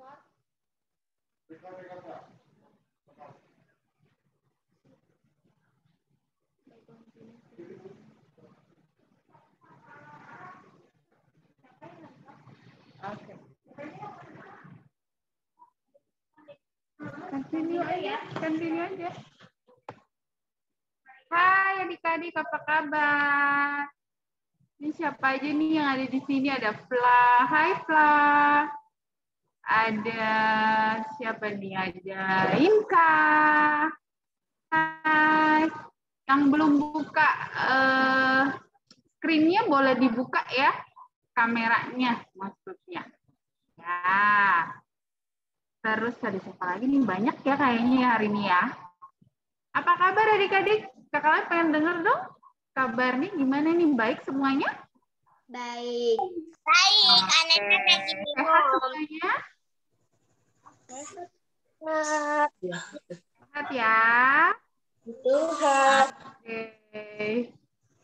Oke. Continue aja. Hai adik-adik, apa kabar? Ini siapa aja nih yang ada di sini? Ada Fla. Hai Fla. Ada siapa nih? Ada Inka. Hai. Yang belum buka screen-nya boleh dibuka ya. Kameranya maksudnya. Ya. Terus ada siapa lagi nih? Banyak ya kayaknya ya hari ini ya. Apa kabar adik-adik? Kakak pengen denger dong. Kabar nih gimana nih? Baik semuanya? Baik. Baik, anak-anak lagi sehat semuanya? Sehat ya? Tuhan. Oke.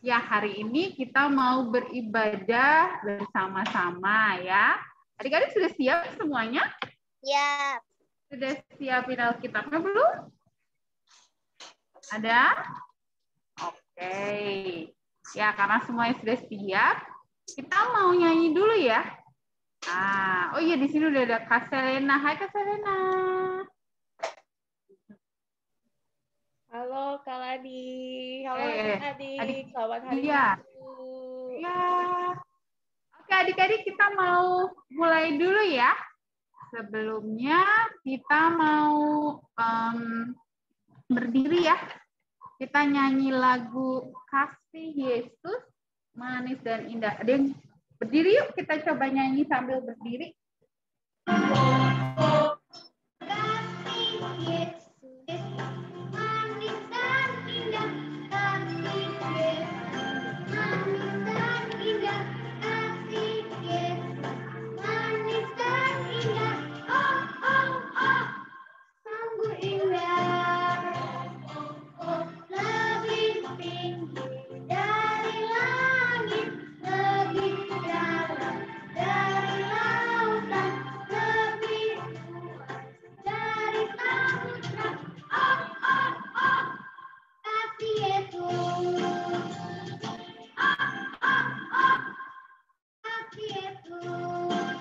Ya, hari ini kita mau beribadah bersama-sama ya. Adik-adik sudah siap semuanya? Ya. Sudah siapin Alkitabnya belum? Ada? Oke. Ya, karena semuanya sudah siap, kita mau nyanyi dulu ya. Oh iya, di sini udah ada Kak Selena. Hai Kak Selena. Halo Kak Ladi. Halo adik-adik. Selamat hari Minggu. Iya. Oke adik-adik, kita mau mulai dulu ya. Sebelumnya kita mau berdiri ya. Kita nyanyi lagu Kasih Yesus Manis dan Indah. Ada yang berdiri yuk, kita coba nyanyi sambil berdiri. Kasih Yesus manis dan indah, kasih Yesus manis dan indah, kasih Yesus manis dan indah. Oh oh oh, sungguh indah. Oh, lebih tinggi dari langit, lebih dalam dari lautan, lebih luas dari samudra. Oh oh oh, kasih Yesus. Oh oh oh, kasih Yesus.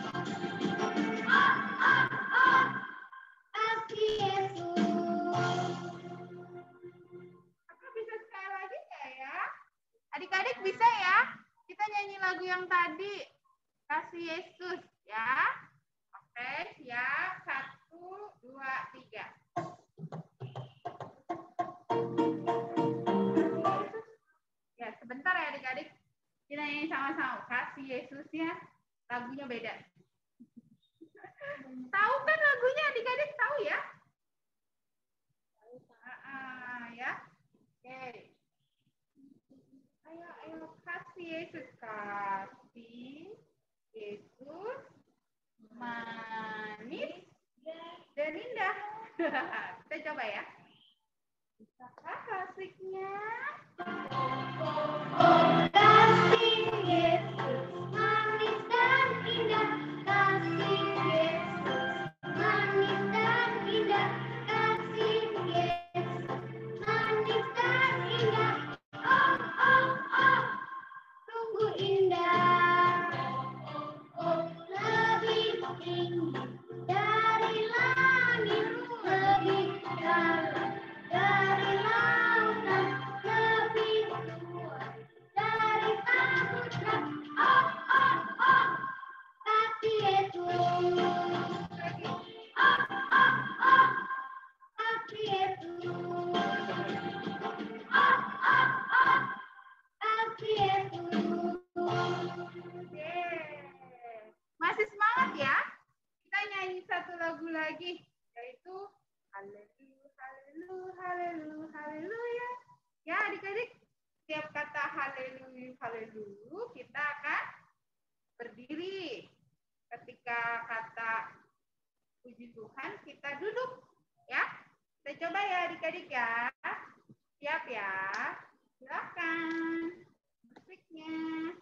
Oh oh oh, kasih Yesus. Kakak bisa sekali lagi nggak ya? Adik-adik bisa ya? Kita nyanyi lagu yang tadi. Kasih Yesus ya. Oke, siap. 1, 2, 3. Ya, sebentar ya adik-adik. Kita nyanyi sama-sama. Kasih Yesusnya. Lagunya beda. Tahu kan lagunya adik-adik? Tahu ya? Ya. Oke. Ayo, kasih Yesus. Kasih Yesus manis dan indah. Kita coba ya. Bisakah klasiknya? Kasih Yesus manis dan indah, kasih Yesus manis dan indah, kasih Yesus manis dan indah. Oh oh oh, sungguh indah. Oh, lebih tinggi dari langit, lebih dalam dari lautan, lebih luas dari samudra. Oh oh oh, kasih Yesus. Oh oh oh, kasih Yesus. Oh oh oh, kasih Yesus. Masih semangat ya? Kita nyanyi satu lagu lagi, yaitu Haleluya, Haleluya, Haleluya, Haleluya. Ya adik-adik, setiap kata Haleluya, Haleluya, kita akan berdiri. Ketika kata puji Tuhan, kita duduk. Ya, kita coba ya adik-adik ya. Siap ya? Silakan. Musiknya.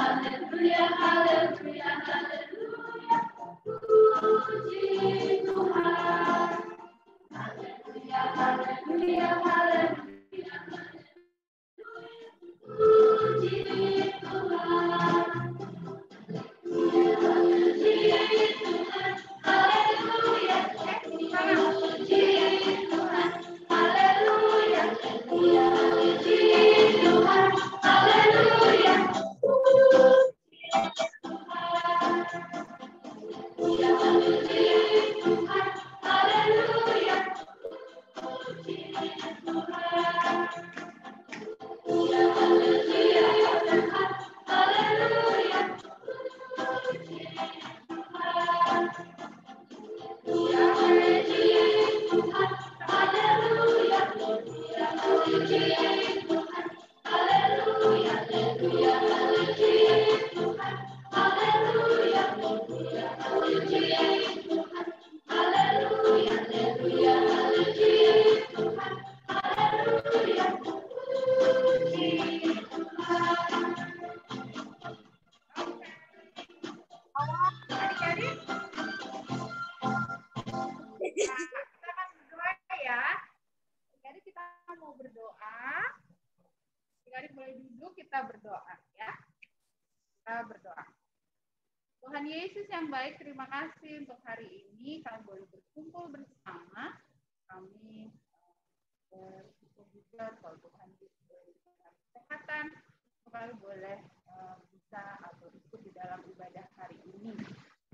haleluya, haleluya, haleluya. Puji Tuhan. Haleluya, haleluya, haleluya. Puji Tuhan. Puji Tuhan. Haleluya. Puji Tuhan. Haleluya. Puji Tuhan. Haleluya. Tuhan Yesus yang baik, terima kasih untuk hari ini kami boleh berkumpul bersama. Kami bersyukur juga kalau Tuhan diberi kesehatan, kami boleh bisa atau ikut di dalam ibadah hari ini.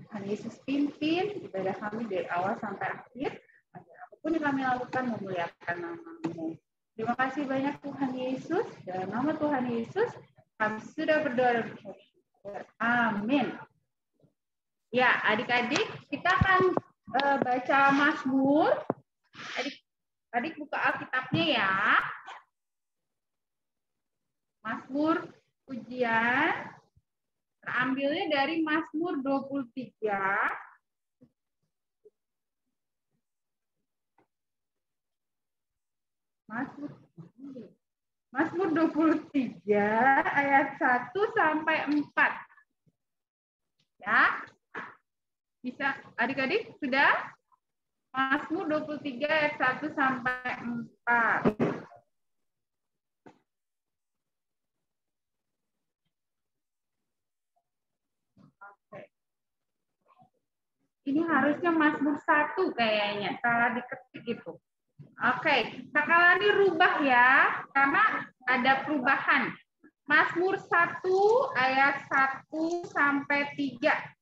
Tuhan Yesus pimpin ibadah kami dari awal sampai akhir, agar apapun yang kami lakukan memuliakan nama-Mu. Terima kasih banyak Tuhan Yesus. Dalam nama Tuhan Yesus, kami sudah berdoa dan bersyukur. Amin. Ya, adik-adik, kita akan baca Mazmur. Adik buka Alkitabnya ya. Mazmur pujian terambilnya dari Mazmur 23. Mazmur 23 ayat 1 sampai 4. Ya. Bisa adik-adik sudah? Mazmur 23 ayat 1 sampai 4. Oke. Ini harusnya Mazmur 1 kayaknya, salah diketik itu. Oke, Kakalani rubah ya, karena ada perubahan. Mazmur 1 ayat 1 sampai 3.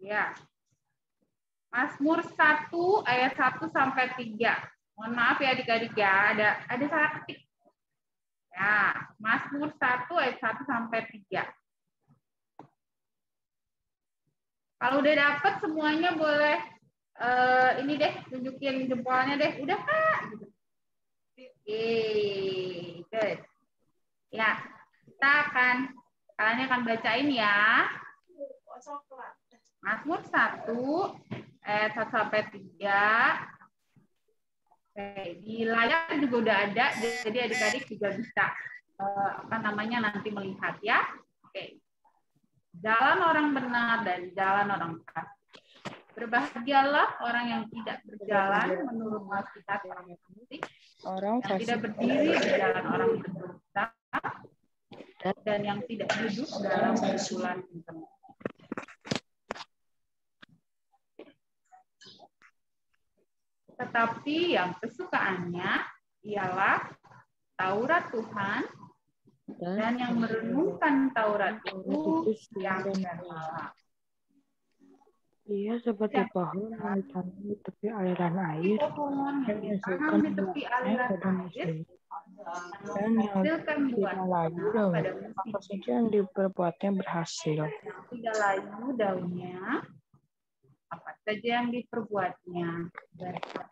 Ya. Mazmur 1 ayat 1 sampai 3. Mohon maaf ya adik-adik ya, ada salah ketik. Ya, Mazmur 1 ayat 1 sampai 3. Kalau udah dapat semuanya boleh ini deh, tunjukin jempolnya deh. Udah Kak? Gitu. Good. Ya, kalian akan bacain ya. Mazmur 1 ayat 1 sampai 3. Oke, di layar juga udah ada, jadi adik-adik juga bisa nanti melihat ya. Oke. Jalan orang benar dan jalan orang fasik. Berbahagialah orang yang tidak berjalan menurut nasihat orang fasik, yang tidak berdiri di jalan orang berdosa, dan yang tidak duduk dalam kumpulan pencemooh. Tetapi yang kesukaannya ialah Taurat Tuhan, dan yang merenungkan Taurat itu yang bermalam. Ia seperti pohon yang ditanam di tepi aliran air, yang menghasilkan buahnya pada musim, dan yang tidak layu daunnya, apa saja yang diperbuatnya berhasil. Tidak layu daunnya, apa saja yang diperbuatnya berhasil.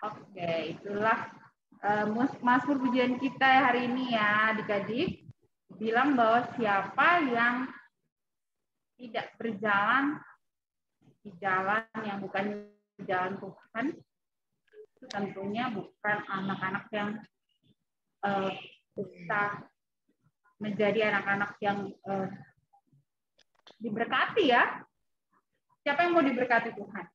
Oke, itulah Mazmur pujian kita hari ini ya adik-adik. Bilang bahwa siapa yang tidak berjalan di jalan yang bukan jalan Tuhan, itu tentunya bukan anak-anak yang bisa menjadi anak-anak yang diberkati ya. Siapa yang mau diberkati Tuhan?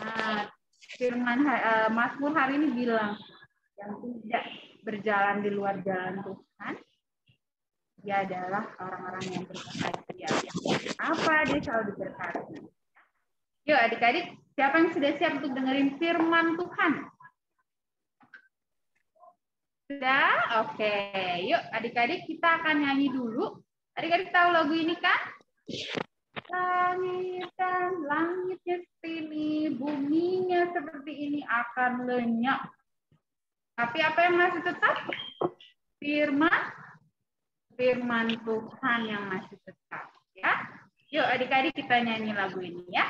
Nah, firman Mazmur hari ini bilang yang tidak berjalan di luar jalan Tuhan, dia adalah orang-orang yang berbahagia. Apa dia selalu diberkati? Yuk adik-adik, siapa yang sudah siap untuk dengerin firman Tuhan? Sudah? Oke. Yuk adik-adik kita akan nyanyi dulu. Adik-adik tahu lagu ini kan? Langit dan langitnya seperti ini, buminya seperti ini akan lenyap. Tapi apa yang masih tetap? Firman Tuhan yang masih tetap. Ya. Yuk adik-adik kita nyanyi lagu ini ya.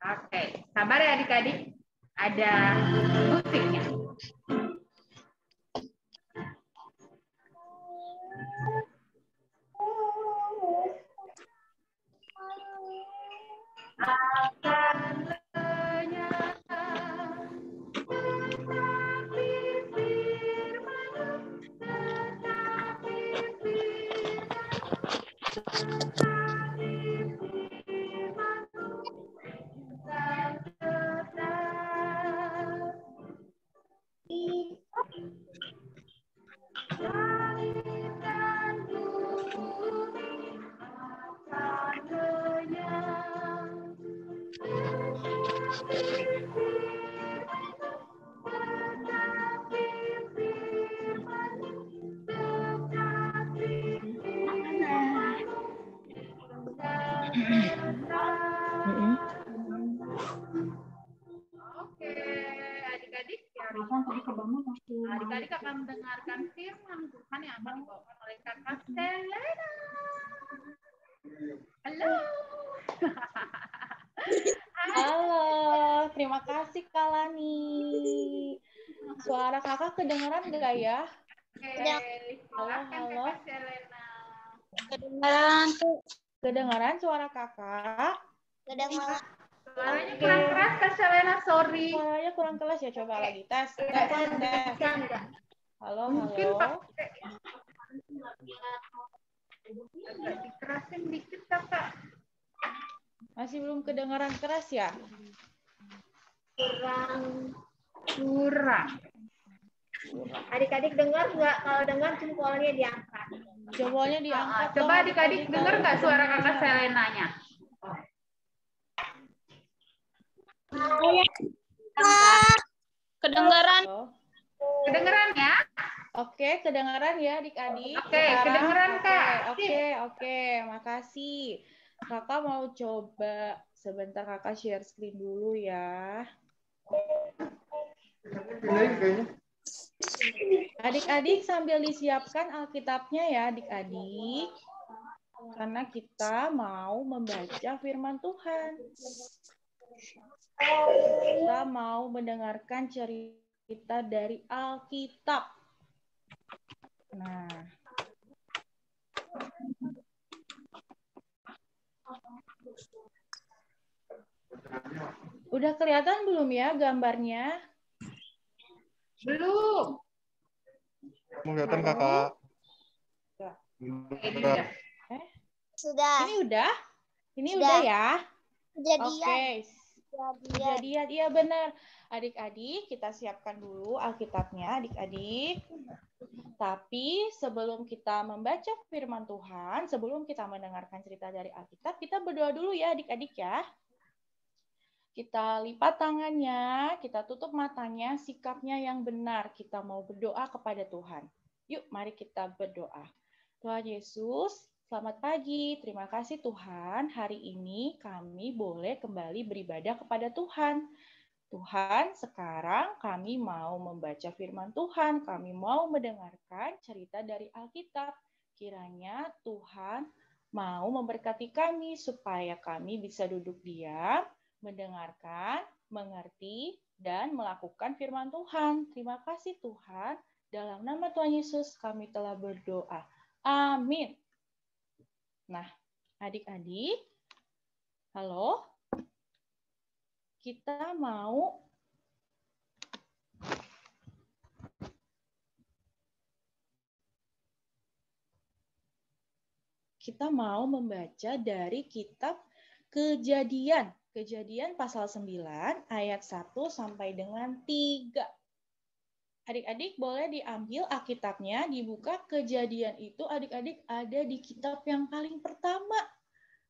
Oke, sabar ya adik-adik. Ada musiknya. Akan lenyap tetapi firman-Mu, tetapi firman-Mu dan tetap. Langit dan bumi akan lenyap. Oke, adik-adik ya. Adik-adik akan mendengarkan firman Tuhan yang akan dibawakan oleh Kakak Selena. Halo. Halo, terima kasih Kak Lani. Suara kakak kedengeran nggak ya? Oke, silakan Kakak Selena. Kedengaran tuh. Kedengeran suara kakak? Kedengaran. Suaranya kurang keras Kak Selena, sorry. Suaranya kurang keras ya, coba lagi tes. Halo, Mungkin halo. pakai agak dikerasin dikit Kakak. Masih belum kedengaran keras ya? Kurang. Adik-adik dengar nggak? Kalau dengar jempolnya diangkat. Jempolnya diangkat. Coba adik-adik dengar nggak suara Kakak Selenanya? Kedengaran. Kedengeran ya? Oke, kedengaran ya adik-adik. Oke, kedengeran Kak. Oke, makasih. Kakak mau coba sebentar kakak share screen dulu ya. Adik-adik sambil disiapkan Alkitabnya ya adik-adik. Karena kita mau membaca firman Tuhan. Kita mau mendengarkan cerita dari Alkitab. Nah, udah kelihatan belum ya gambarnya? Belum. Kelihatan Kakak. Sudah. Ini udah? Ini udah ya? Kejadian. Kejadian, iya benar. Adik-adik, kita siapkan dulu Alkitabnya, adik-adik. Tapi sebelum kita membaca firman Tuhan, sebelum kita mendengarkan cerita dari Alkitab, kita berdoa dulu ya adik-adik ya. Kita lipat tangannya, kita tutup matanya, sikapnya yang benar. Kita mau berdoa kepada Tuhan. Yuk, mari kita berdoa. Tuhan Yesus, selamat pagi. Terima kasih Tuhan. Hari ini kami boleh kembali beribadah kepada Tuhan. Tuhan, sekarang kami mau membaca firman Tuhan. Kami mau mendengarkan cerita dari Alkitab. Kiranya Tuhan mau memberkati kami supaya kami bisa duduk diam, mendengarkan, mengerti, dan melakukan firman Tuhan. Terima kasih Tuhan. Dalam nama Tuhan Yesus kami telah berdoa. Amin. Nah, adik-adik, halo? kita mau membaca dari kitab Kejadian. Kejadian pasal 9 ayat 1 sampai dengan 3. Adik-adik boleh diambil Alkitabnya, dibuka. Kejadian itu adik-adik ada di kitab yang paling pertama.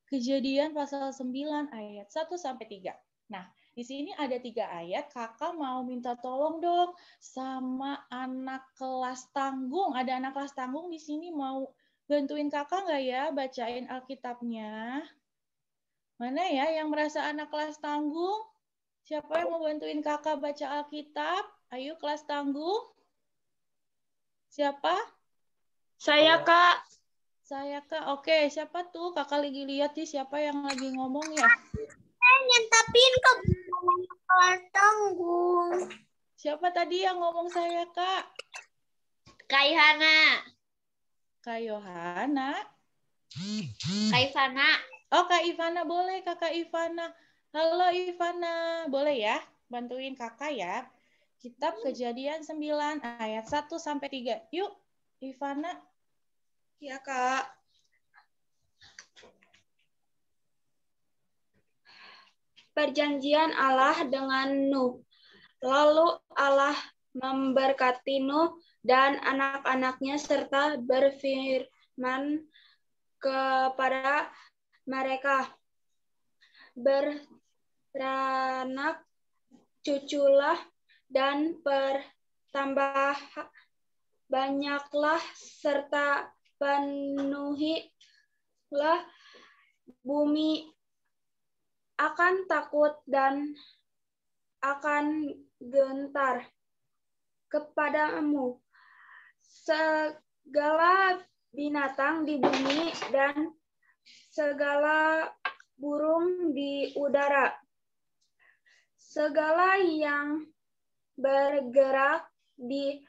Kejadian pasal 9 ayat 1 sampai 3. Nah, di sini ada 3 ayat. Kakak mau minta tolong dong sama anak kelas tanggung. Ada anak kelas tanggung di sini mau bantuin kakak nggak ya bacain Alkitabnya? Mana ya yang merasa anak kelas tanggung? Siapa yang mau bantuin kakak baca Alkitab? Ayo kelas tanggung. Siapa? Saya, Kak. Saya, Kak. Oke, siapa tuh? Kakak lagi lihat nih siapa yang lagi ngomong ya? Saya nyentapin ke kelas tanggung. Siapa tadi yang ngomong saya, Kak? Kak Ihana. Kak Yohana. Kak Ivana. Oh, Kak Ivana, boleh Kakak Ivana. Halo Ivana, boleh ya? Bantuin kakak ya. Kitab Kejadian 9 ayat 1 sampai 3. Yuk, Ivana. Ya, Kak. Perjanjian Allah dengan Nuh. Lalu Allah memberkati Nuh dan anak-anaknya serta berfirman kepada mereka, beranak cuculah dan bertambah banyaklah serta penuhilah bumi akan takut dan akan gentar kepadamu. Segala binatang di bumi dan segala burung di udara, segala yang bergerak di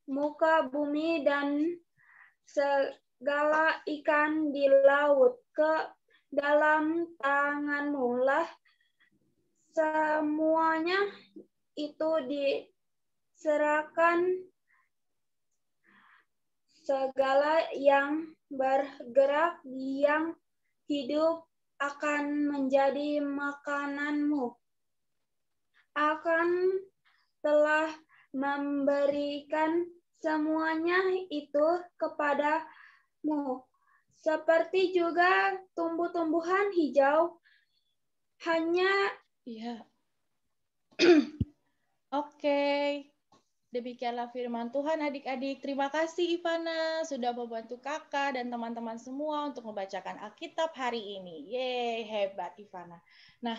muka bumi dan segala ikan di laut ke dalam tanganmu lah semuanya itu diserahkan. Segala yang bergerak yang hidup akan menjadi makananmu. Akan telah memberikan semuanya itu kepadamu. Seperti juga tumbuh-tumbuhan hijau, hanya... Iya. Oke. Demikianlah firman Tuhan adik-adik. Terima kasih Ivana sudah membantu kakak dan teman-teman semua untuk membacakan Alkitab hari ini. Yeay, hebat Ivana. Nah,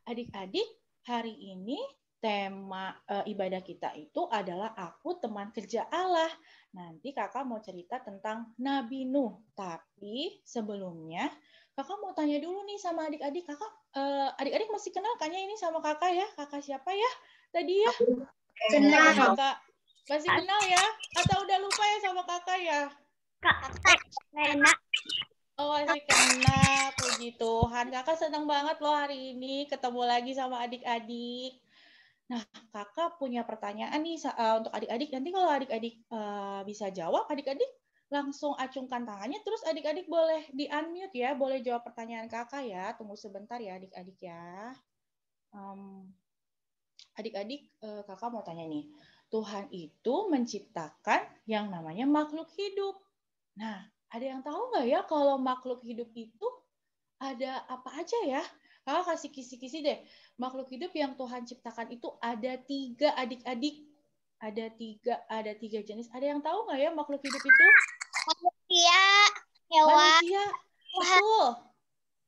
adik-adik, hari ini tema ibadah kita itu adalah Aku Teman Kerja Allah. Nanti kakak mau cerita tentang Nabi Nuh. Tapi sebelumnya kakak mau tanya dulu nih sama adik-adik. Kakak, adik-adik masih kenal kayaknya ini sama kakak ya? Kakak siapa ya tadi ya? Kenal. Kakak masih kenal ya? Atau udah lupa ya sama kakak ya? Kakak enak. Oh, masih kenal. Puji Tuhan. Kakak senang banget loh hari ini ketemu lagi sama adik-adik. Nah, kakak punya pertanyaan nih untuk adik-adik. Nanti kalau adik-adik bisa jawab, adik-adik langsung acungkan tangannya. Terus adik-adik boleh di-unmute ya. Boleh jawab pertanyaan kakak ya. Tunggu sebentar ya adik-adik ya. Adik-adik, kakak mau tanya nih. Tuhan itu menciptakan yang namanya makhluk hidup. Nah, ada yang tahu nggak ya kalau makhluk hidup itu ada apa aja ya? Kakak kasih kisi-kisi deh. Makhluk hidup yang Tuhan ciptakan itu ada 3 adik-adik. Ada tiga jenis. Ada yang tahu nggak ya makhluk hidup itu? Manusia, hewan, Manusia. Betul.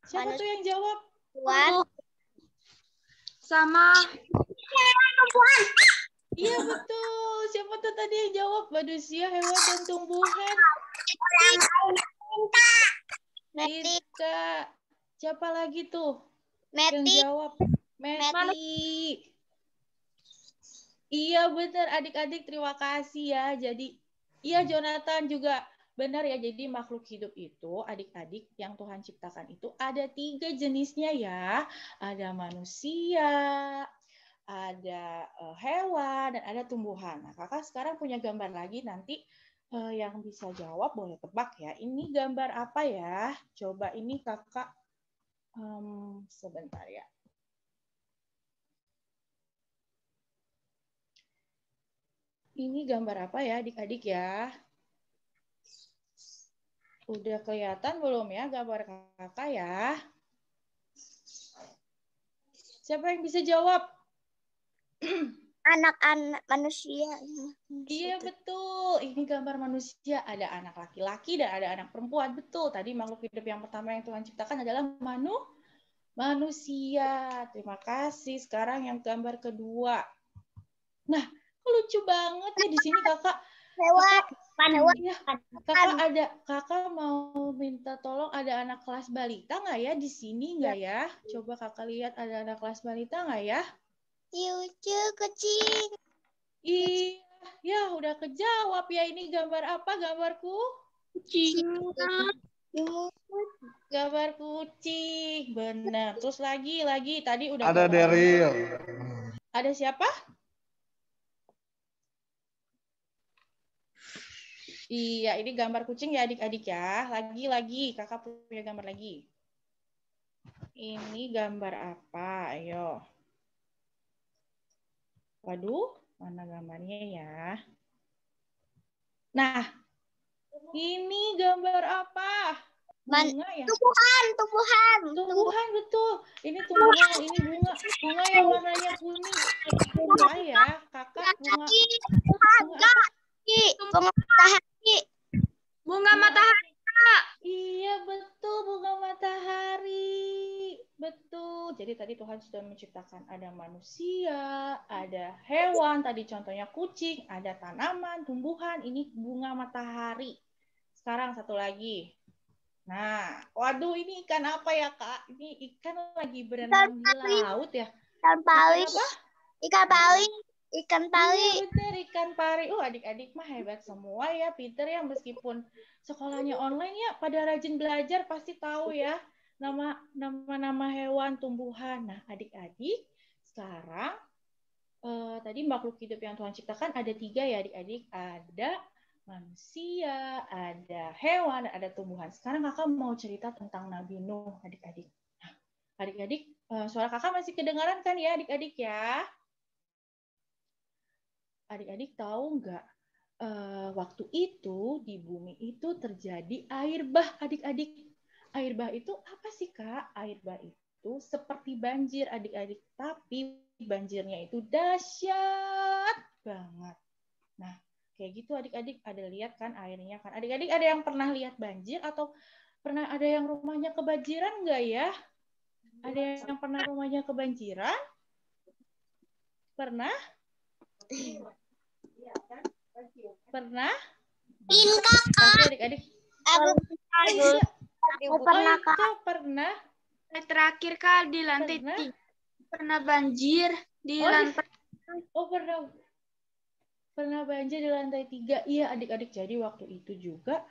Siapa tuh yang jawab? hewan, sama tumbuhan. Iya betul. Siapa tuh tadi yang jawab? Manusia, hewan, dan tumbuhan. Tika. Siapa lagi tuh yang Meti. jawab? Meti. Iya benar adik-adik, terima kasih ya. Jadi iya Jonathan juga Benar ya, jadi makhluk hidup itu, adik-adik yang Tuhan ciptakan itu ada 3 jenisnya ya. Ada manusia, ada hewan, dan ada tumbuhan. Nah, kakak sekarang punya gambar lagi, nanti yang bisa jawab boleh tebak ya. Ini gambar apa ya? Coba ini kakak, sebentar ya. Ini gambar apa ya adik-adik ya? Udah kelihatan belum ya gambar kakak ya? Siapa yang bisa jawab? Anak-anak manusia. Iya betul, ini gambar manusia. Ada anak laki-laki dan ada anak perempuan. Betul, tadi makhluk hidup yang pertama yang Tuhan ciptakan adalah manusia. Terima kasih. Sekarang yang gambar kedua. Nah, lucu banget ya di sini kakak. Hewan. Iya, kakak mau minta tolong, ada anak kelas balita nggak ya di sini nggak ya? Coba kakak lihat ada anak kelas balita nggak ya? Lucu kucing. Iya, ya udah kejawab ya. Ini gambar apa gambarku? Kucing. Gambar kucing, benar. Terus lagi tadi udah Ada Daryl. Ada siapa? Iya, ini gambar kucing ya adik-adik ya. Lagi, kakak punya gambar lagi. Ini gambar apa? Ayo. Waduh, mana gambarnya ya? Nah, ini gambar apa? Bunga ya? Tumbuhan, betul. Ini tumbuhan, ini bunga yang warnanya kuning. Bunga ya, kakak bunga. Bunga matahari. Iya betul, bunga matahari. Betul. Jadi tadi Tuhan sudah menciptakan ada manusia, ada hewan, tadi contohnya kucing, ada tanaman, tumbuhan, ini bunga matahari. Sekarang satu lagi. Nah, waduh ini ikan apa ya Kak? Ini ikan lagi berenang di laut ya? Ikan pari. Ikan pari. Ikan pari. Iya bener, ikan pari. Adik-adik mah hebat semua ya, pinter ya, meskipun sekolahnya online ya, pada rajin belajar pasti tahu ya nama hewan, tumbuhan. Nah, adik-adik sekarang tadi makhluk hidup yang Tuhan ciptakan ada 3 ya adik-adik. Ada manusia, ada hewan, dan ada tumbuhan. Sekarang kakak mau cerita tentang Nabi Nuh adik-adik. Nah, adik-adik, suara kakak masih kedengaran kan ya adik-adik ya? Adik-adik tahu nggak, waktu itu di bumi itu terjadi air bah adik-adik. Air bah itu apa sih Kak? Air bah itu seperti banjir adik-adik, tapi banjirnya itu dahsyat banget. Nah, kayak gitu adik-adik, ada lihat kan airnya kan? Adik-adik ada yang pernah lihat banjir atau pernah ada yang rumahnya kebanjiran nggak ya? Ada yang pernah rumahnya kebanjiran? Pernah? Pernah? Pasti adik-adik. Pernah. Terakhir Kak di lantai 3 pernah banjir di lantai. Pernah banjir di lantai 3. Iya adik-adik, jadi waktu itu juga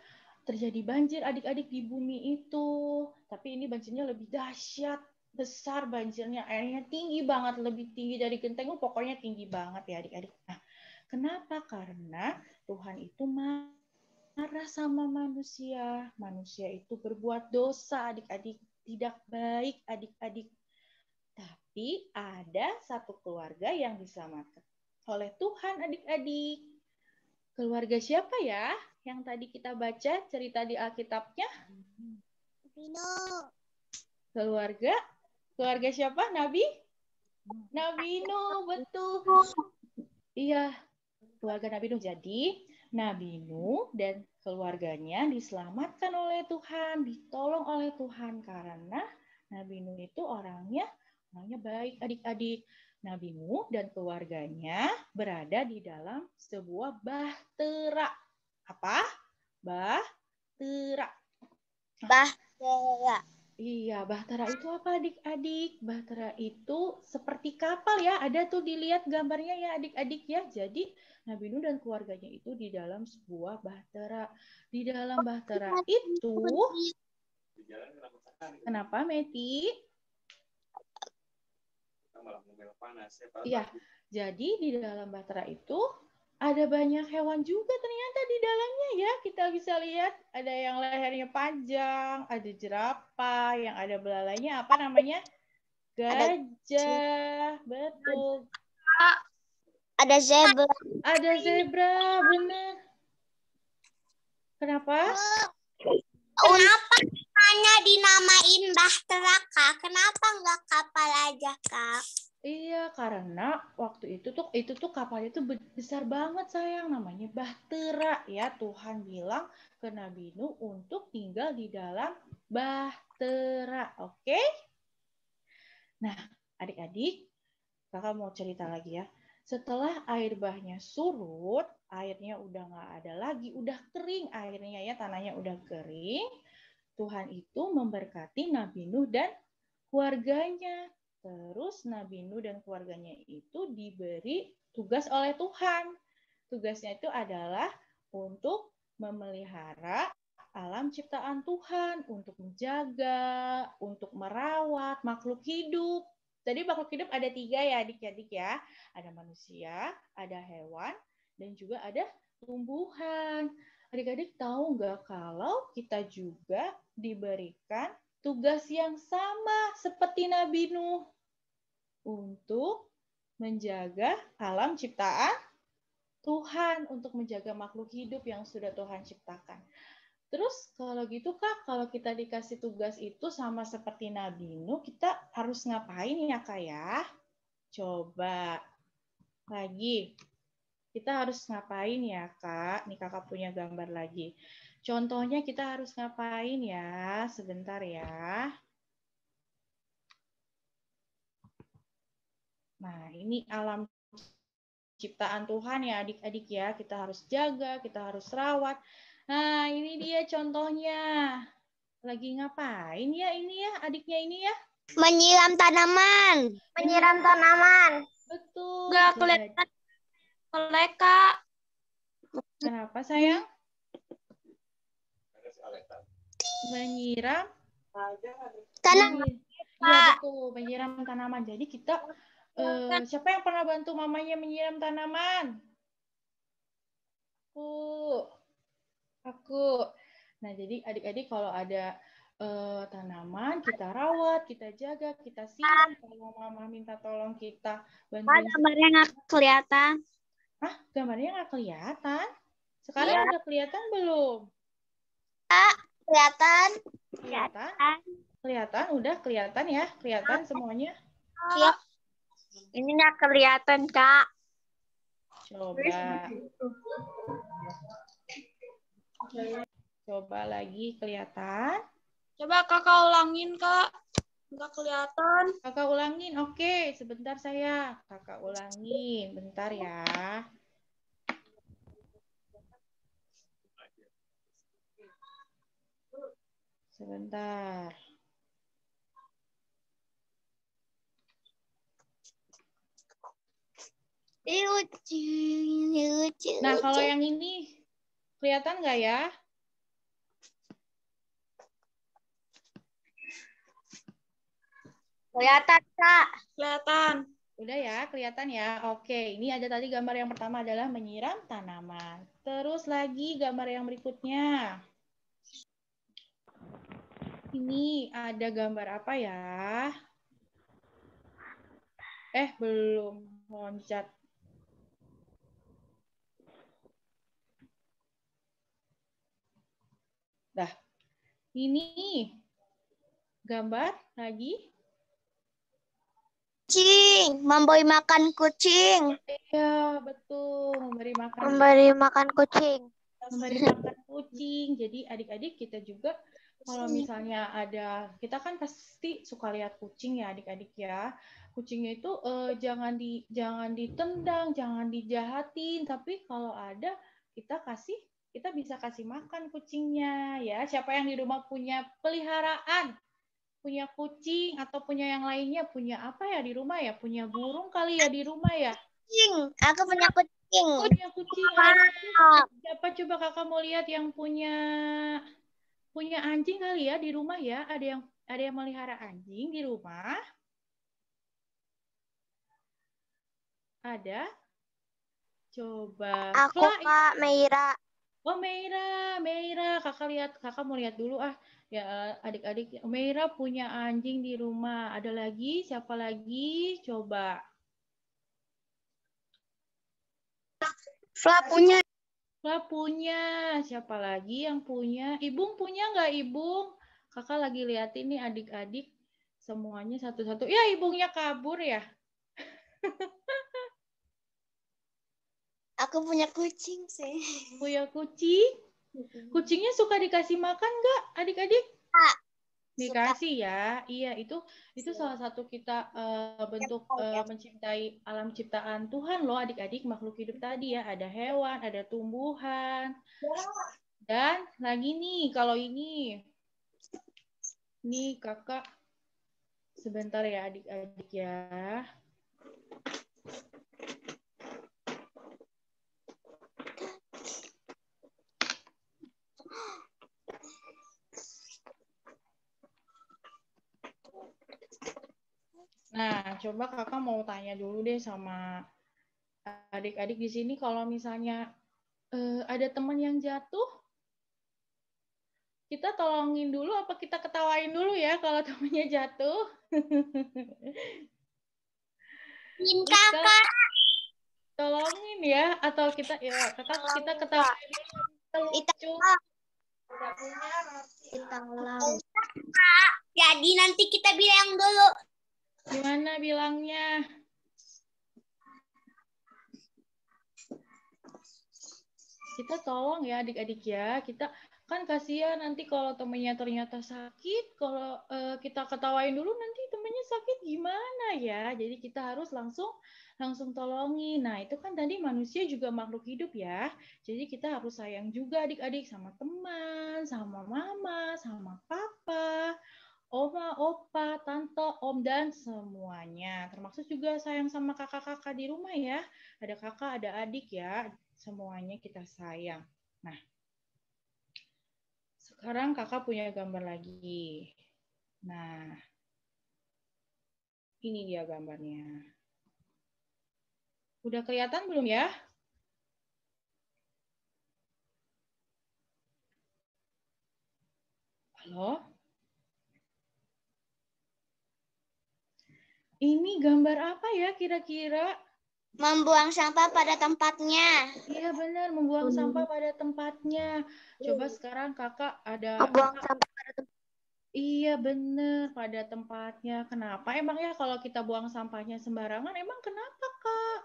terjadi banjir adik-adik di bumi itu. Tapi ini banjirnya lebih dahsyat, besar banjirnya, airnya tinggi banget, lebih tinggi dari genteng, pokoknya tinggi banget ya adik-adik. Nah, kenapa? Karena Tuhan itu marah sama manusia. Manusia itu berbuat dosa adik-adik, tidak baik adik-adik. Tapi ada satu keluarga yang diselamatkan oleh Tuhan adik-adik. Keluarga siapa ya yang tadi kita baca cerita di Alkitabnya? Keluarga siapa? Nabi Nuh, betul. Iya, keluarga Nabi Nuh. Jadi Nabi Nuh dan keluarganya diselamatkan oleh Tuhan, ditolong oleh Tuhan karena Nabi Nuh itu orangnya baik adik-adik. Nabi Nuh dan keluarganya berada di dalam sebuah bahtera. Apa? Bahtera. Iya, bahtera itu apa adik-adik? Bahtera itu seperti kapal ya. Ada tuh dilihat gambarnya ya adik-adik ya. Jadi Nabi Nuh dan keluarganya itu di dalam sebuah bahtera. Di dalam bahtera itu, kenapa Meti? Iya, jadi di dalam bahtera itu ada banyak hewan juga ternyata di dalamnya ya. Kita bisa lihat ada yang lehernya panjang, ada jerapah, yang ada belalainya apa namanya? Gajah. Betul. Ada zebra. Ada zebra, benar. Kenapa? Kenapa hanya dinamain bahtera, Kak? Kenapa nggak kapal aja, Kak? Iya, karena waktu itu tuh kapalnya tuh besar banget sayang, namanya bahtera ya. Tuhan bilang ke Nabi Nuh untuk tinggal di dalam bahtera, oke? Nah, adik-adik, kakak mau cerita lagi ya. Setelah air bahnya surut, airnya udah nggak ada lagi, udah kering airnya ya, tanahnya udah kering. Tuhan itu memberkati Nabi Nuh dan keluarganya. Terus Nabi Nuh dan keluarganya itu diberi tugas oleh Tuhan. Tugasnya itu adalah untuk memelihara alam ciptaan Tuhan, untuk menjaga, untuk merawat makhluk hidup. Jadi makhluk hidup ada 3 ya adik-adik ya. Ada manusia, ada hewan, dan juga ada tumbuhan. Adik-adik tahu nggak kalau kita juga diberikan tugas yang sama seperti Nabi Nuh untuk menjaga alam ciptaan Tuhan, untuk menjaga makhluk hidup yang sudah Tuhan ciptakan. Terus kalau gitu Kak, kalau kita dikasih tugas itu sama seperti Nabi Nuh, kita harus ngapain ya Kak ya? Coba lagi. Kita harus ngapain ya Kak? Nih Kakak punya gambar lagi. Contohnya kita harus ngapain ya? Sebentar ya. Nah, ini alam ciptaan Tuhan ya adik-adik ya. Kita harus jaga, kita harus rawat. Nah, ini dia contohnya. Lagi ngapain ya ini ya, adiknya ini ya? Menyiram tanaman. Menyiram tanaman. Betul. Nggak kelihatan. Kak. Kenapa sayang? Menyiram Tanaman. Iya betul, menyiram tanaman. Jadi kita, siapa yang pernah bantu mamanya menyiram tanaman? Aku. Nah, jadi adik-adik kalau ada tanaman, kita rawat, kita jaga, kita siram. Kalau mama minta tolong kita bantuin. Gambarnya nggak kelihatan. Hah? Gambarnya nggak kelihatan? Sekarang udah kelihatan belum? Kelihatan. Kelihatan? Kelihatan? Udah kelihatan ya? Kelihatan semuanya? Iya. Ini nggak kelihatan, Kak. Coba lagi kelihatan. Coba Kakak ulangin, Kak. Nggak kelihatan. Kakak ulangin. Oke, sebentar saya. Kakak ulangin. Bentar ya. Sebentar. Nah, kalau yang ini kelihatan nggak ya? Kelihatan, Kak. Kelihatan. Udah ya, kelihatan ya. Oke, ini ada tadi gambar yang pertama adalah menyiram tanaman. Terus lagi gambar yang berikutnya. Ini ada gambar apa ya? Belum loncat. Dah. Ini gambar lagi. Kucing, memberi makan kucing. Iya, betul. Memberi makan kucing. Memberi makan kucing. Jadi adik-adik kita juga kalau misalnya ada, kita kan pasti suka lihat kucing ya adik-adik ya. Kucingnya itu jangan ditendang, jangan dijahatin, tapi kalau ada kita bisa kasih makan kucingnya ya. Siapa yang di rumah punya peliharaan? punya kucing atau punya yang lainnya? Punya apa ya di rumah ya? Punya burung kali ya di rumah ya? Kucing. Aku punya kucing. Punya kucing. Siapa coba kakak mau lihat yang punya anjing kali ya di rumah ya? Ada yang melihara anjing di rumah? Ada? Coba. Aku Kak Meira. Oh Meira, kakak mau lihat dulu ya adik-adik. Meira punya anjing di rumah. Ada lagi? Siapa lagi? Coba. Fla punya. Fla punya. Siapa lagi yang punya? Ibung punya nggak Ibung? Kakak lagi liatin nih adik-adik semuanya satu-satu. Ya Ibungnya kabur ya. Aku punya kucing sih. Punya kucing? Kucingnya suka dikasih makan nggak adik-adik? Dikasih ya. Iya, itu salah satu kita bentuk mencintai alam ciptaan Tuhan loh adik-adik, makhluk hidup tadi ya. Ada hewan, ada tumbuhan. Dan lagi nih, kalau ini kakak sebentar ya adik-adik ya. Nah, coba kakak mau tanya dulu deh sama adik-adik di sini, kalau misalnya ada teman yang jatuh, kita tolongin dulu apa kita ketawain dulu ya kalau temannya jatuh? Kakak. Tolongin ya, atau kita ketawain dulu, lucu. Jadi nanti kita bilang dulu. Gimana bilangnya? Kita tolong ya adik-adik ya. Kita kan kasihan nanti kalau temennya ternyata sakit, kalau kita ketawain dulu nanti temennya sakit gimana ya. Jadi kita harus langsung tolongin. Nah, itu kan tadi manusia juga makhluk hidup ya. Jadi kita harus sayang juga adik-adik sama teman, sama mama, sama papa, oma, opa, tante, om, dan semuanya. Termasuk juga sayang sama kakak-kakak di rumah ya. Ada kakak, ada adik ya. Semuanya kita sayang. Nah, sekarang kakak punya gambar lagi. Nah, ini dia gambarnya. Udah kelihatan belum ya? Halo? Ini gambar apa ya kira-kira? Membuang sampah pada tempatnya. Iya benar, membuang sampah pada tempatnya. Coba sekarang kakak ada... Membuang sampah pada tempatnya. Iya benar, pada tempatnya. Kenapa emang ya kalau kita buang sampahnya sembarangan, emang kenapa Kak?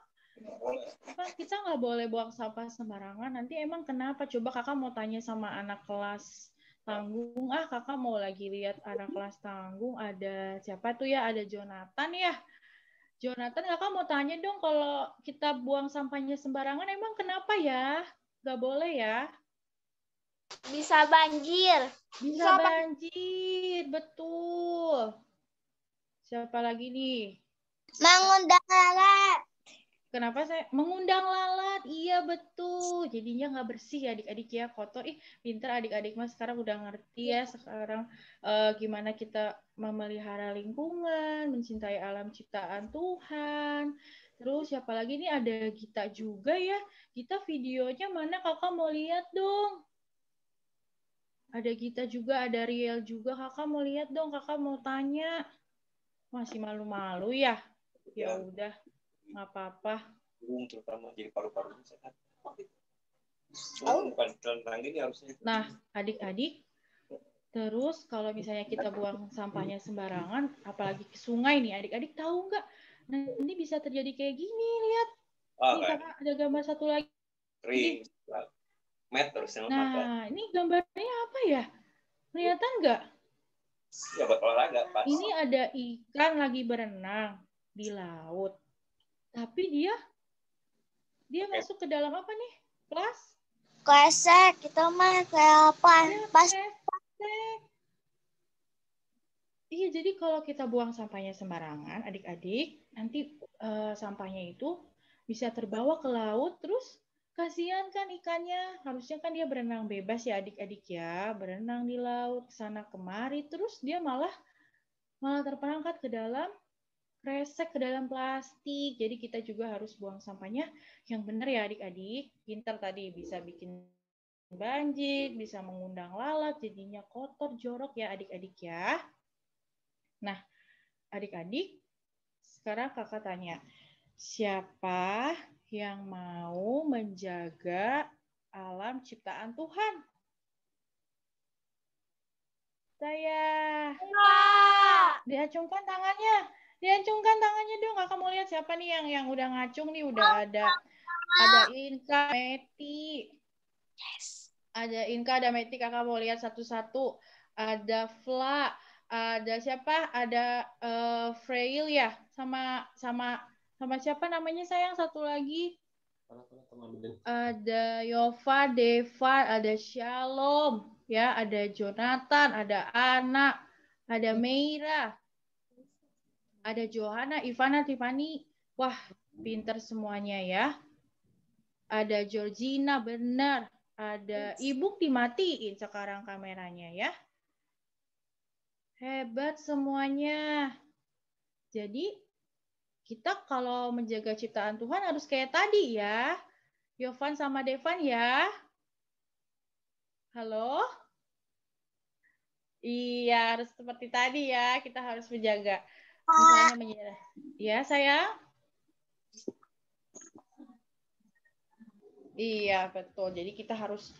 Emang kita nggak boleh buang sampah sembarangan, nanti emang kenapa? Coba kakak mau tanya sama anak kelas tanggung. Kakak mau lagi lihat anak kelas tanggung, ada siapa tuh ya? Ada Jonathan ya. Jonathan, kakak mau tanya dong, kalau kita buang sampahnya sembarangan, emang kenapa ya? Nggak boleh ya? Bisa banjir. Bisa banjir, betul. Siapa lagi nih? Mengundang lalat. Kenapa saya mengundang lalat? Iya betul. Jadinya nggak bersih ya adik-adik ya, kotor. Pinter adik-adik mas sekarang udah ngerti ya sekarang gimana kita memelihara lingkungan, mencintai alam ciptaan Tuhan. Terus siapa lagi nih, ada Gita juga ya. Gita videonya mana, kakak mau lihat dong. Ada Gita juga, ada Riel juga. Kakak mau lihat dong, kakak mau tanya. Masih malu-malu ya? Ya udah. Nggak apa-apa. Terutama jadi paru-paru sehat. Nah, adik-adik, terus kalau misalnya kita buang sampahnya sembarangan, apalagi ke sungai nih, adik-adik tahu nggak? Nanti bisa terjadi kayak gini, lihat. Ini kakak ada gambar satu lagi. Nah, ini gambarnya apa ya? Kelihatan nggak? Ya, buat olahraga. Ini ada ikan lagi berenang di laut. Tapi dia masuk ke dalam apa nih? Kresek, itu mah kayak apa? Iya, jadi kalau kita buang sampahnya sembarangan, adik-adik, nanti sampahnya itu bisa terbawa ke laut, terus kasihan kan ikannya. Harusnya kan dia berenang bebas ya adik-adik ya, berenang di laut, sana kemari, terus dia malah terperangkap ke dalam kresek, ke dalam plastik. Jadi kita juga harus buang sampahnya yang benar ya adik-adik. Pintar tadi, bisa bikin banjir, bisa mengundang lalat, jadinya kotor, jorok ya adik-adik ya. Nah, adik-adik, sekarang kakak tanya, siapa yang mau menjaga alam ciptaan Tuhan? Saya. Diacungkan tangannya. Diacungkan tangannya dong. Kakak mau lihat siapa nih yang udah ngacung nih. Udah ada Inka, Meti. Ada Inka, ada Meti. Kakak mau lihat satu-satu. Ada Fla. Ada siapa? Ada Frail ya, sama siapa namanya sayang satu lagi? Ada Yova, Deva, ada Shalom, ya, ada Jonathan, ada Ana, ada Meira, ada Johanna, Ivana, Tiffany. Wah, pinter semuanya ya. Ada Georgina, benar. Ada Ibu, dimatiin sekarang kameranya ya. Hebat semuanya. Jadi, kita kalau menjaga ciptaan Tuhan harus kayak tadi ya. Yovan sama Devan ya. Halo? Iya, harus seperti tadi ya. Kita harus menjaga. Misalnya menjaga. Ya, sayang? Iya, betul. Jadi kita harus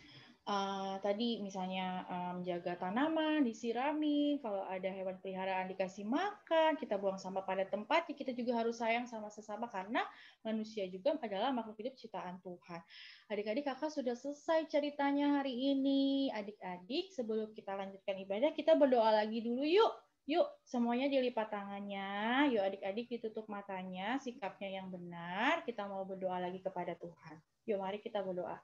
tadi misalnya menjaga tanaman, disirami, kalau ada hewan peliharaan dikasih makan, kita buang sampah pada tempatnya, kita juga harus sayang sama sesama karena manusia juga adalah makhluk hidup ciptaan Tuhan. Adik-adik, kakak sudah selesai ceritanya hari ini. Adik-adik, sebelum kita lanjutkan ibadah, kita berdoa lagi dulu yuk. Yuk, semuanya dilipat tangannya. Yuk adik-adik ditutup matanya, sikapnya yang benar. Kita mau berdoa lagi kepada Tuhan. Yuk mari kita berdoa.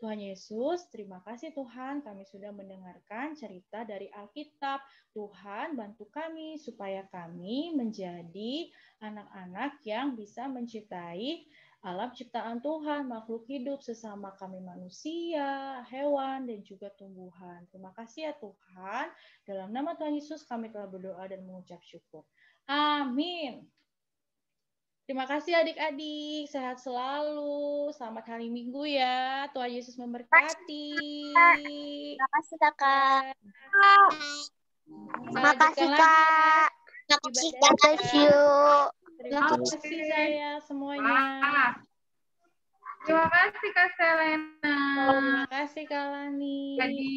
Tuhan Yesus, terima kasih Tuhan, kami sudah mendengarkan cerita dari Alkitab. Tuhan, bantu kami supaya kami menjadi anak-anak yang bisa mencintai alam ciptaan Tuhan, makhluk hidup sesama kami manusia, hewan, dan juga tumbuhan. Terima kasih ya Tuhan. Dalam nama Tuhan Yesus kami telah berdoa dan mengucap syukur. Amin. Terima kasih adik-adik, sehat selalu, selamat hari Minggu ya, Tuhan Yesus memberkati. Terima kasih kakak. Terima kasih kak. Terima kasih. Terima kasih saya semuanya. Terima kasih Kak Selena. Terima kasih Kak Lani. Jadi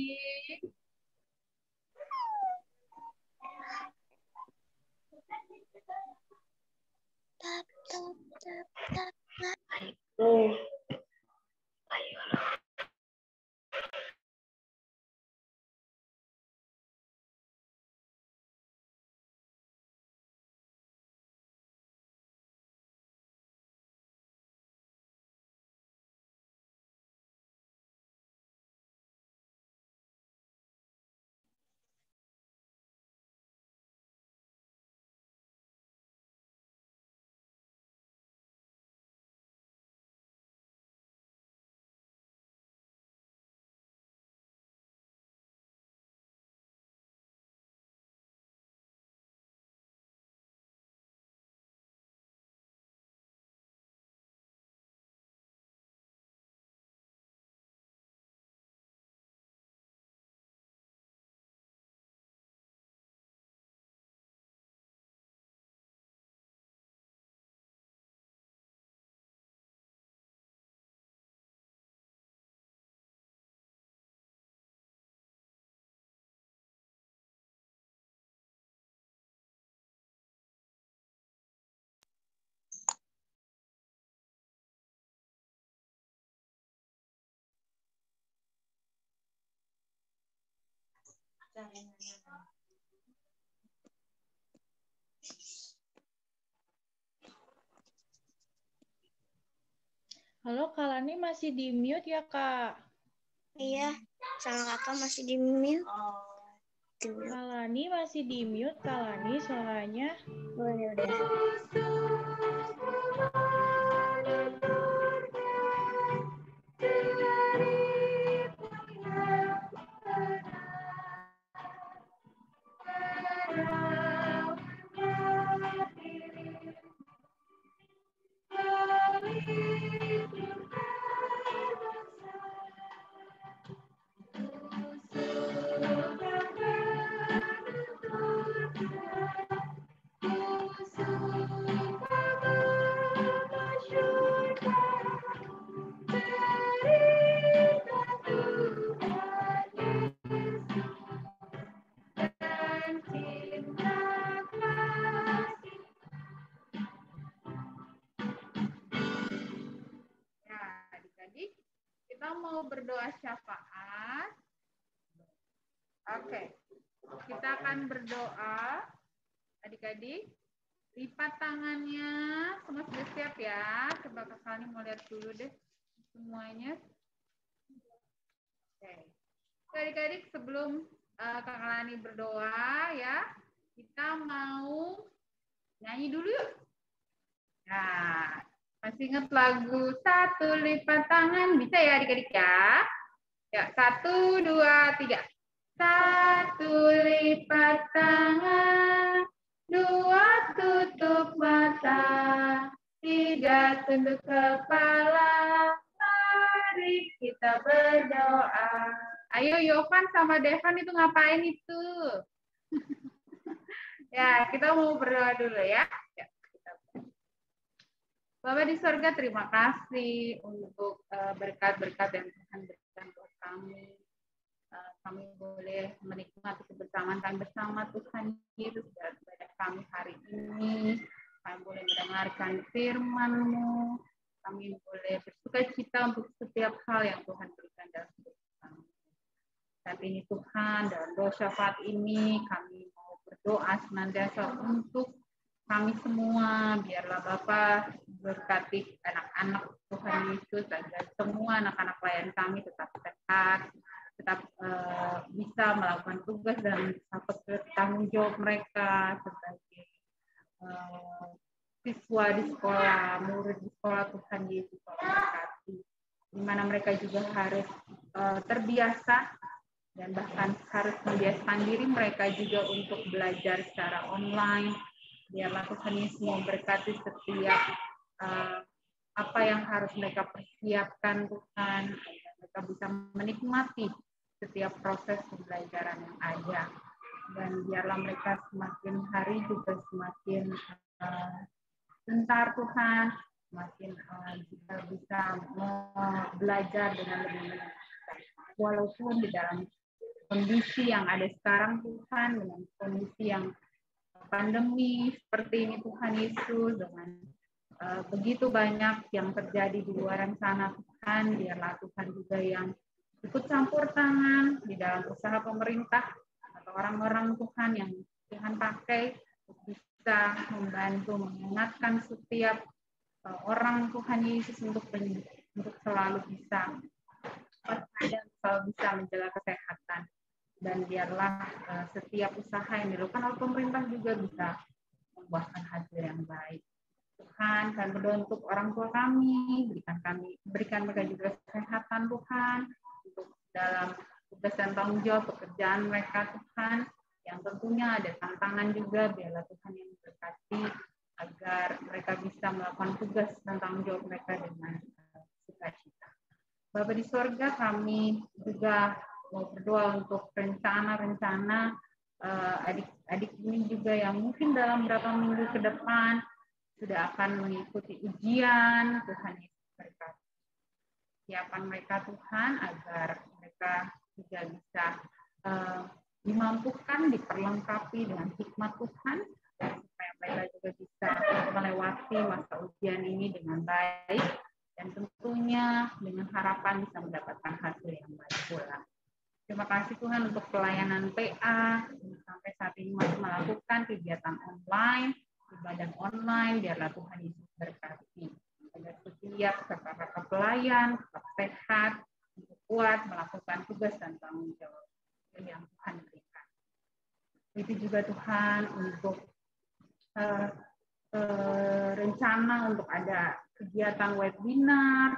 Halo, Kak Lani masih di mute ya, Kak? Iya, sama kakak masih di mute. Kalani masih di mute, Kalani suaranya. Udah. Kita mau berdoa syafaat. Oke. Kita akan berdoa. Adik-adik, lipat tangannya. Semua sudah siap ya. Coba Kak Kalani mau lihat dulu deh semuanya. Oke. Adik-adik, sebelum Kak Kalani berdoa ya, kita mau nyanyi dulu yuk. Nah, masih ingat lagu Satu Lipat Tangan? Bisa ya adik-adik ya? Ya, 1, 2, 3. Satu lipat tangan, 2 tutup mata, 3 tunduk kepala, mari kita berdoa. Ayo Yovan sama Devan itu ngapain itu? Ya, kita mau berdoa dulu ya. Bapak di surga, terima kasih untuk berkat-berkat yang Tuhan berikan buat kami. Kami boleh menikmati kebersamaan kami bersama Tuhan Yesus dalam ibadah kami hari ini. Kami boleh mendengarkan firman-Mu. Kami boleh bersuka cita untuk setiap hal yang Tuhan berikan dalam hidup kami. Saat ini Tuhan, dalam doa syafaat ini, kami mau berdoa senantiasa untuk kami semua, biarlah Bapak berkati anak-anak Tuhan Yesus, agar semua anak-anak klien kami tetap sehat, tetap bisa melakukan tugas dan tanggung jawab mereka sebagai siswa di sekolah, murid di sekolah Tuhan Yesus berkati, di mana mereka juga harus terbiasa dan bahkan harus membiasakan diri mereka juga untuk belajar secara online. Biarlah Tuhan Yesus memberkati setiap apa yang harus mereka persiapkan Tuhan, agar mereka bisa menikmati setiap proses pembelajaran yang ada. Dan biarlah mereka semakin hari juga semakin pintar Tuhan, semakin juga bisa belajar dengan lebih menyenangkan. Walaupun di dalam kondisi yang ada sekarang Tuhan, dengan kondisi yang pandemi seperti ini Tuhan Yesus, dengan begitu banyak yang terjadi di luar sana Tuhan, biarlah Tuhan juga yang ikut campur tangan di dalam usaha pemerintah atau orang-orang Tuhan yang Tuhan pakai untuk bisa membantu mengingatkan setiap orang Tuhan Yesus untuk selalu bisa waspada, selalu bisa menjaga kesehatan. Dan biarlah setiap usaha yang dilakukan oleh pemerintah juga bisa membuahkan hasil yang baik. Tuhan, kami berdoa untuk orang tua kami, berikan mereka juga kesehatan Tuhan, untuk dalam tugas dan tanggung jawab pekerjaan mereka Tuhan, yang tentunya ada tantangan juga, biarlah Tuhan yang memberkati agar mereka bisa melakukan tugas dan tanggung jawab mereka dengan sukacita. Bapa di surga, kami juga mau berdoa untuk rencana-rencana adik-adik ini juga yang mungkin dalam beberapa minggu ke depan sudah akan mengikuti ujian. Tuhan Yesus berkati siapan mereka Tuhan, agar mereka juga bisa dimampukan, diperlengkapi dengan hikmat Tuhan, supaya mereka juga bisa melewati masa ujian ini dengan baik, dan tentunya dengan harapan bisa mendapatkan hasil yang baik pula. Terima kasih Tuhan untuk pelayanan PA, sampai saat ini masih melakukan kegiatan online, ibadah online. Biarlah Tuhan Yesus berkati, agar setiap kakak-kakak pelayan tetap sehat, kuat melakukan tugas dan tanggung jawab yang Tuhan berikan. Itu juga Tuhan untuk rencana untuk ada kegiatan webinar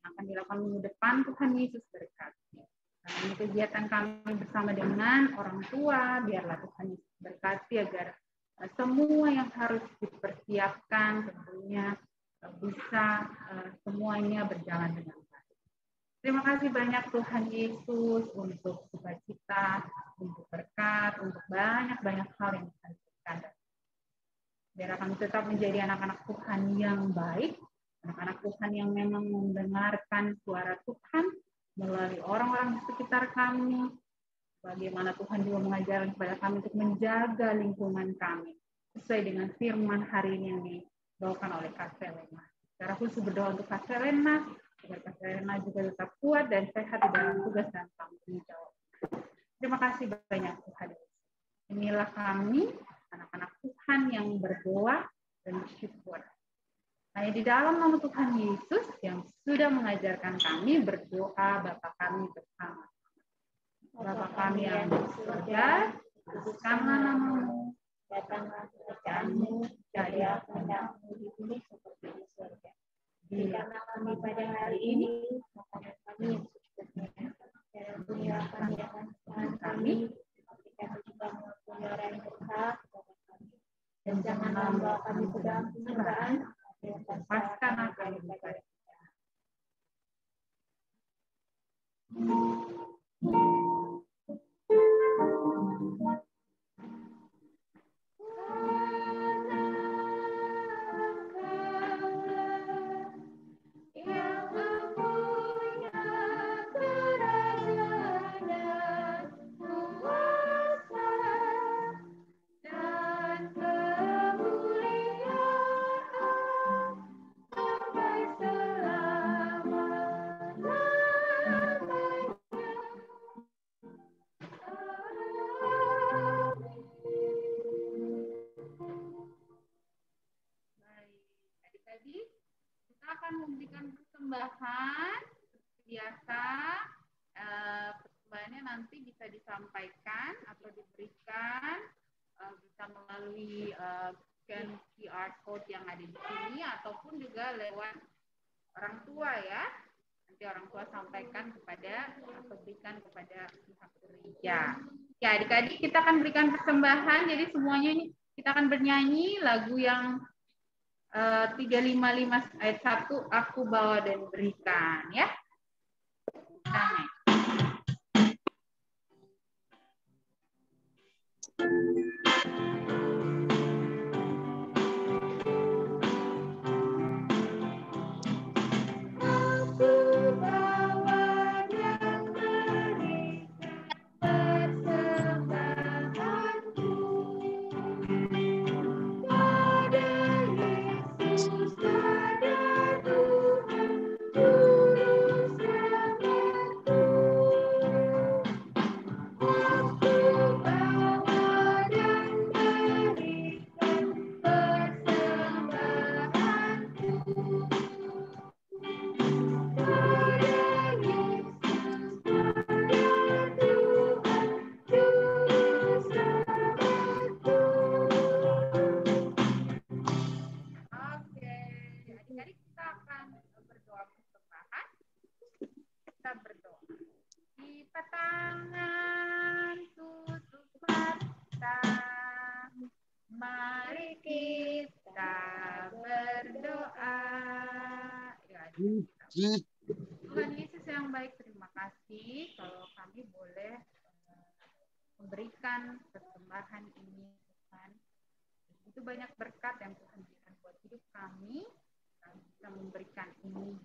akan dilakukan minggu depan. Tuhan Yesus berkati. Ini kegiatan kami bersama dengan orang tua, biarlah Tuhan Yesus berkati agar semua yang harus dipersiapkan tentunya bisa semuanya berjalan dengan baik. Terima kasih banyak Tuhan Yesus untuk sukacita, untuk berkat, untuk banyak-banyak hal yang Tuhan berikan. Biar kami tetap menjadi anak-anak Tuhan yang baik, anak-anak Tuhan yang memang mendengarkan suara Tuhan melalui orang-orang di sekitar kami. Bagaimana Tuhan juga mengajarkan kepada kami untuk menjaga lingkungan kami sesuai dengan firman hari ini yang dibawakan oleh Kak Selena. Secara khusus berdoa untuk Kak Selena, agar Kak Selena juga tetap kuat dan sehat di dalam tugas dan tanggung jawab. Terima kasih banyak Tuhan. Inilah kami, anak-anak Tuhan yang berdoa dan bersyukur. Hanya di dalam nama Tuhan Yesus yang sudah mengajarkan kami berdoa Bapa kami bersama. Bapa kami yang di surga, kuduskanlah namamu, datanglah kerajaanmu, jadilah kehendakmu di bumi seperti di surga. Berikanlah kami pada hari ini makanan kami yang secukupnya, dan ampunilah kami akan kesalahan kami, seperti kami juga mengampuni orang yang bersalah kepada kami. Dan janganlah membawa kami ke dalam pencobaan, lepaskanlah kami dari jahat. Memberikan persembahan seperti biasa. Persembahannya nanti bisa disampaikan atau diberikan bisa melalui scan QR code yang ada di sini ataupun juga lewat orang tua ya. Nanti orang tua sampaikan kepada atau berikan kepada pihak gereja. Ya, adik-adik kita akan berikan persembahan. Jadi semuanya kita akan bernyanyi lagu yang 355 ayat 1, aku bawa dan berikan ya. Amin. Tuhan Yesus yang baik, terima kasih kalau kami boleh memberikan persembahan ini Tuhan. Itu banyak berkat yang Tuhan berikan buat hidup kami. Kami bisa memberikan ini.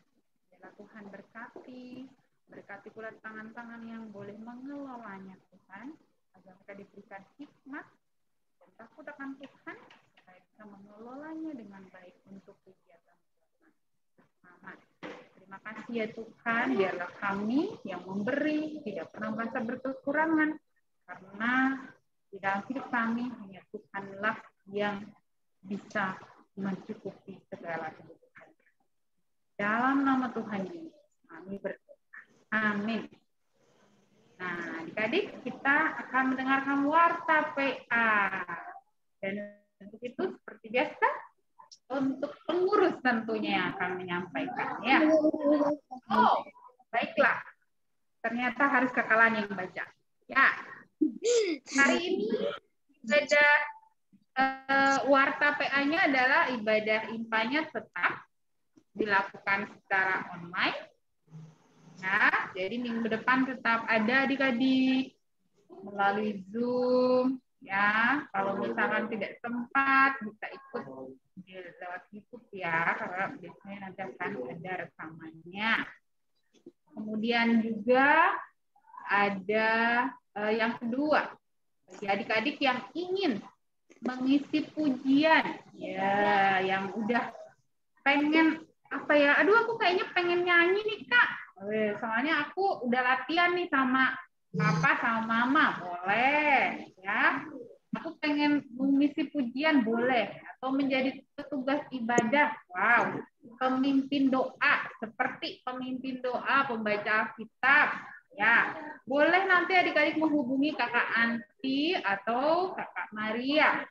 Biarlah Tuhan berkati pula tangan-tangan yang boleh mengelolanya Tuhan, agar mereka diberikan hikmat dan takut akan Tuhan, supaya bisa mengelolanya dengan baik untuk kegiatan bersama. Terima kasih ya Tuhan, biarlah kami yang memberi tidak pernah merasa berkekurangan, karena di dalam hidup kami hanya Tuhanlah yang bisa mencukupi segala kebutuhan. Dalam nama Tuhan Yesus kami berdoa. Amin. Nah, adik-adik kita akan mendengarkan warta PA. Dan untuk itu seperti biasa, untuk pengurus tentunya yang akan menyampaikan. Ya. Oh, baiklah. Ternyata harus Kakalan yang baca. Ya. Hari ini ibadah warta PA-nya adalah ibadah impanya tetap dilakukan secara online. Nah, jadi minggu depan tetap ada adik-adik melalui Zoom. Ya, kalau misalkan tidak sempat bisa ikut lewat YouTube ya, karena biasanya nanti akan ada rekamannya. Kemudian juga ada yang kedua, bagi adik-adik yang ingin mengisi pujian, ya, yang udah pengen apa ya? Aduh, aku kayaknya pengen nyanyi nih Kak. Soalnya aku udah latihan nih sama Papa sama Mama, boleh ya. Aku pengen mengisi pujian, boleh. Atau menjadi petugas ibadah, wow. Pemimpin doa, seperti pemimpin doa, pembaca Alkitab, ya. Boleh nanti adik-adik menghubungi Kakak Anti atau Kakak Maria.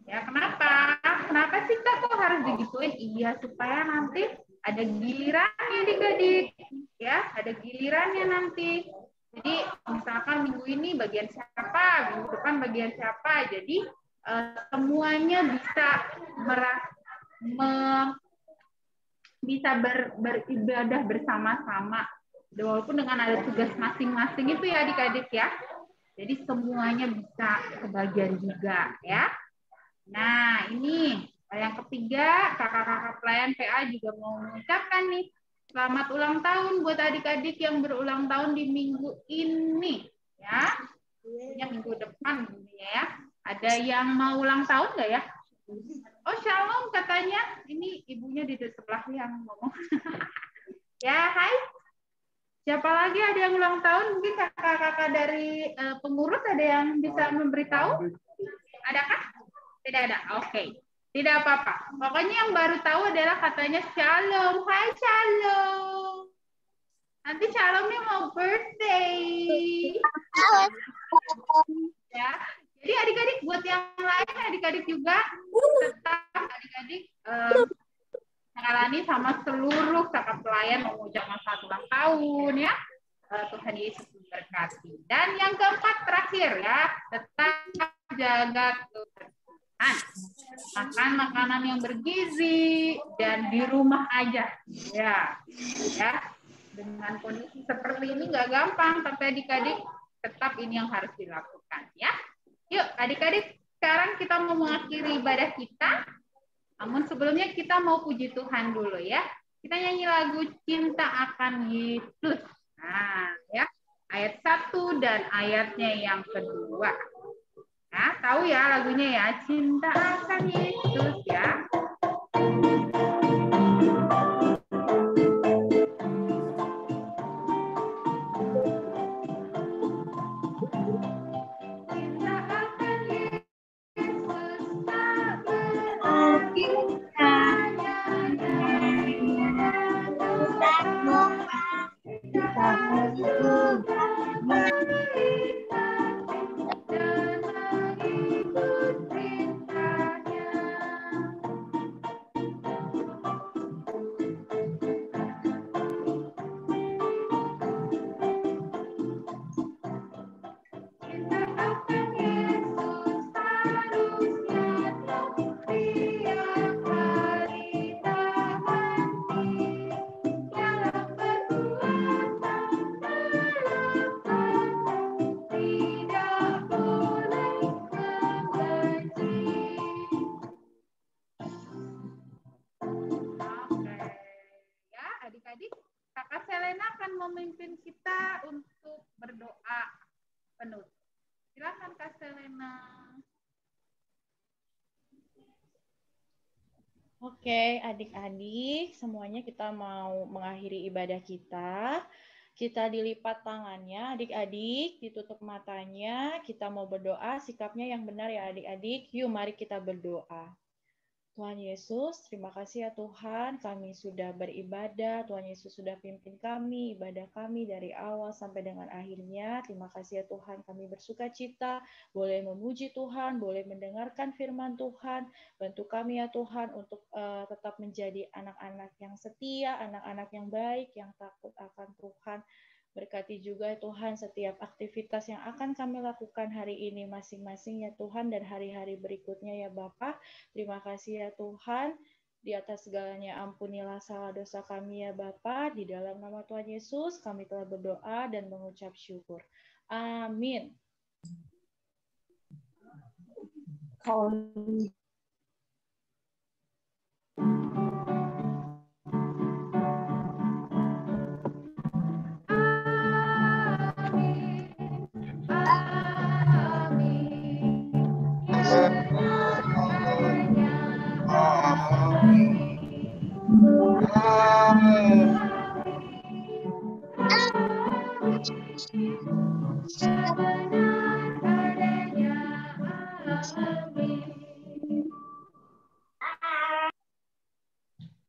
Ya, kenapa? Kenapa sih Kak kok harus digituin? Iya, supaya nanti ada gilirannya adik-adik. Ya, ada gilirannya nanti. Jadi misalkan minggu ini bagian siapa, minggu depan bagian siapa. Jadi semuanya bisa beribadah bersama-sama. Walaupun dengan ada tugas masing-masing itu ya adik-adik ya. Jadi semuanya bisa kebagian juga ya. Nah ini yang ketiga, kakak-kakak pelayan PA juga mau mengucapkan nih. Selamat ulang tahun buat adik-adik yang berulang tahun di minggu ini, ya. Punya minggu depan, ya. Ada yang mau ulang tahun nggak ya? Oh, Shalom katanya. Ini ibunya di sebelah yang ngomong. Ya, hai. Siapa lagi ada yang ulang tahun? Mungkin kakak-kakak dari pengurus ada yang bisa memberitahu? Adakah? Tidak ada. Oke. Tidak apa-apa. Pokoknya yang baru tahu adalah katanya Shalom. Hai Shalom. Nanti Shalomnya mau birthday. Ya. Jadi adik-adik buat yang lain, adik-adik juga tetap adik-adik mengalami sama seluruh kakak pelayan mengucapkan selamat ulang tahun ya. Tuhan Yesus memberkati. Dan yang keempat terakhir ya, tetap jaga kebersihan. Makan makanan yang bergizi dan di rumah aja ya dengan kondisi seperti ini nggak gampang, tapi adik-adik tetap ini yang harus dilakukan ya. Yuk adik-adik, sekarang kita mau mengakhiri ibadah kita, namun sebelumnya kita mau puji Tuhan dulu ya. Kita nyanyi lagu Cinta Akan Yesus. Nah ya, ayat 1 dan ayatnya yang kedua. Nah, tahu ya lagunya ya, Cinta Akan Yesus ya. Cinta akan Yesus tak berarti hanya adik-adik, Kakak Selena akan memimpin kita untuk berdoa penutup. Silakan Kak Selena. Oke, adik-adik, semuanya kita mau mengakhiri ibadah kita. Kita dilipat tangannya, adik-adik, ditutup matanya. Kita mau berdoa, sikapnya yang benar ya adik-adik. Yuk, mari kita berdoa. Tuhan Yesus, terima kasih ya Tuhan, kami sudah beribadah, Tuhan Yesus sudah pimpin kami, ibadah kami dari awal sampai dengan akhirnya. Terima kasih ya Tuhan, kami bersuka cita, boleh memuji Tuhan, boleh mendengarkan firman Tuhan. Bantu kami ya Tuhan untuk tetap menjadi anak-anak yang setia, anak-anak yang baik, yang takut akan Tuhan. Berkati juga Tuhan setiap aktivitas yang akan kami lakukan hari ini masing-masing ya Tuhan, dan hari-hari berikutnya ya Bapa. Terima kasih ya Tuhan. Di atas segalanya ampunilah salah dosa kami ya Bapa. Di dalam nama Tuhan Yesus kami telah berdoa dan mengucap syukur. Amin.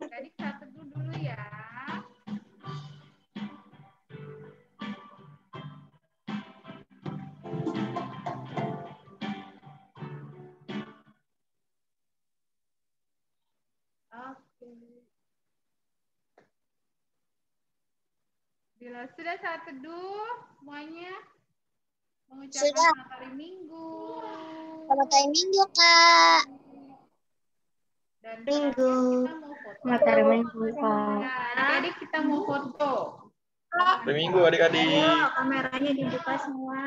Jadi satu dulu ya. Oke. Bila sudah saat teduh, semuanya mengucapkan selamat hari Minggu. Selamat hari Minggu, Kak. Dan Minggu. kita mau foto. Selamat hari Minggu, Kak. Adik-adik kita mau foto. Hari Minggu adik-adik. Ayo, kameranya dibuka semua.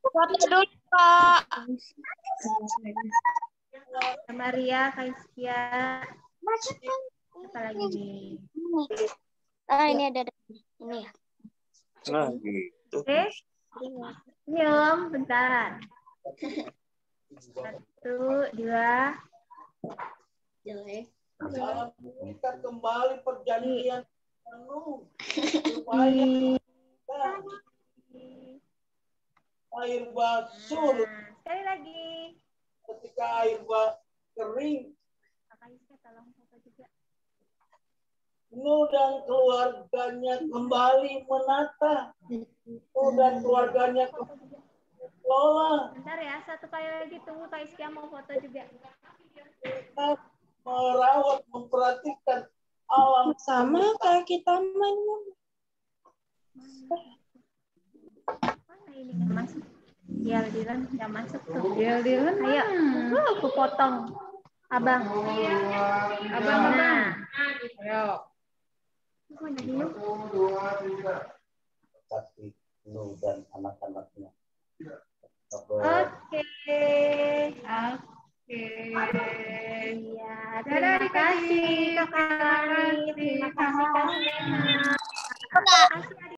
Foto dulu, Kak. Maria, Kaiskia. Apa lagi? Ini ada ini. Nah, gitu. Oke. Senyum, bentar. 1, 2. Jelek. Kita kembali perjanjian penuh. Air bah surut. Sekali lagi. Ketika air bah kering, Tolong foto juga. Nuh dan keluarganya kembali menata. Nuh dan keluarganya kembali kelola. Bentar ya, satu kali lagi tunggu Kak Iskia mau foto juga. Kita merawat, memperhatikan alam. Sama kayak kita main. Mana ini nggak masuk? Ya, Dilan nggak masuk tuh. Ya, Dilan. Ayo, aku potong. Abang. Abang. Ayo. Tapi Nuh dan anak-anaknya. Oke. Iya, terima kasih Kakak Rani. Terima kasih Kak Sena.